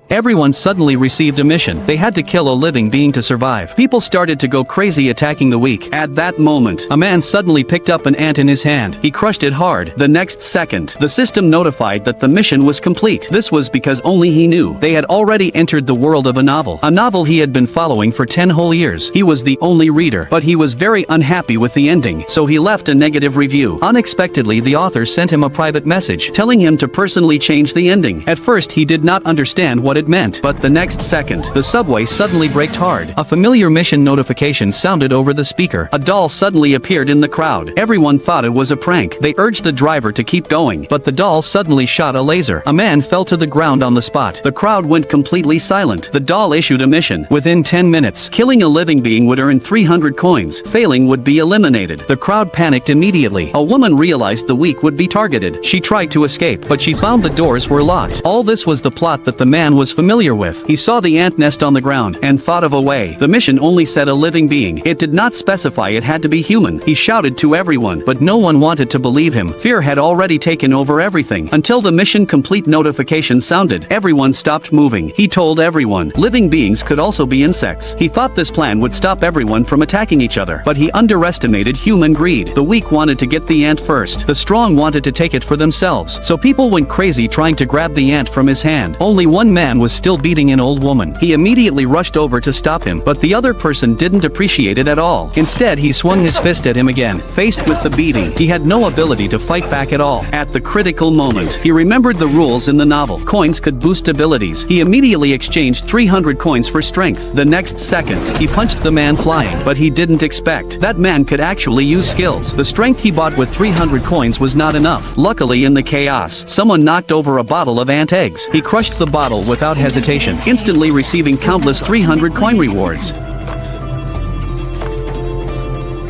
Everyone suddenly received a mission. They had to kill a living being to survive. People started to go crazy attacking the weak. At that moment, a man suddenly picked up an ant in his hand. He crushed it hard. The next second, the system notified that the mission was complete. This was because only he knew. They had already entered the world of a novel he had been following for 10 whole years. He was the only reader, but he was very unhappy with the ending, so he left a negative review. Unexpectedly, the author sent him a private message telling him to personally change the ending. At first, he did not understand what it meant, but the next second, the subway suddenly braked hard. A familiar mission notification sounded over the speaker. A doll suddenly appeared in the crowd. Everyone thought it was a prank. They urged the driver to keep going, but the doll suddenly shot a laser. A man fell to the ground on the spot. The crowd went completely silent. The doll issued a mission. Within 10 minutes, killing a living being would earn 300 coins. Failing would be eliminated. The crowd panicked immediately. A woman realized the weak would be targeted. She tried to escape, but she found the doors were locked. All this was the plot that the man was familiar with. He saw the ant nest on the ground and thought of a way. The mission only said a living being. It did not specify it had to be human. He shouted to everyone, but no one wanted to believe him. Fear had already taken over everything. Until the mission complete notification sounded, everyone stopped moving. He told everyone, living beings could also be insects. He thought this plan would stop everyone from attacking each other, but he underestimated human greed. The weak wanted to get the ant first. The strong wanted to take it for themselves. So people went crazy trying to grab the ant from his hand. Only one man was still beating an old woman. He immediately rushed over to stop him, but the other person didn't appreciate it at all. Instead, he swung his fist at him again. Faced with the beating, he had no ability to fight back at all. At the critical moment, he remembered the rules in the novel. Coins could boost abilities. He immediately exchanged 300 coins for strength. The next second, he punched the man flying, but he didn't expect that man could actually use skills. The strength he bought with 300 coins was not enough. Luckily, in the chaos, someone knocked over a bottle of ant eggs. He crushed the bottle without hesitation, instantly receiving countless 300 coin rewards.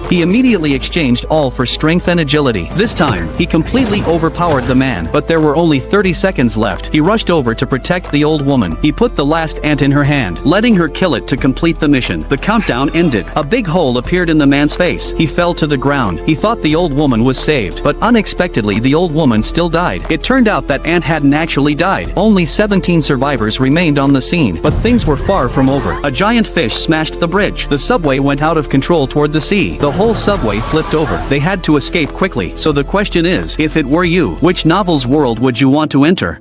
He immediately exchanged all for strength and agility. This time, he completely overpowered the man, but there were only 30 seconds left. He rushed over to protect the old woman. He put the last ant in her hand, letting her kill it to complete the mission. The countdown ended. A big hole appeared in the man's face. He fell to the ground. He thought the old woman was saved, but unexpectedly the old woman still died. It turned out that ant hadn't actually died. Only 17 survivors remained on the scene, but things were far from over. A giant fish smashed the bridge. The subway went out of control toward the sea. The whole subway flipped over. They had to escape quickly. So the question is, if it were you, which novel's world would you want to enter?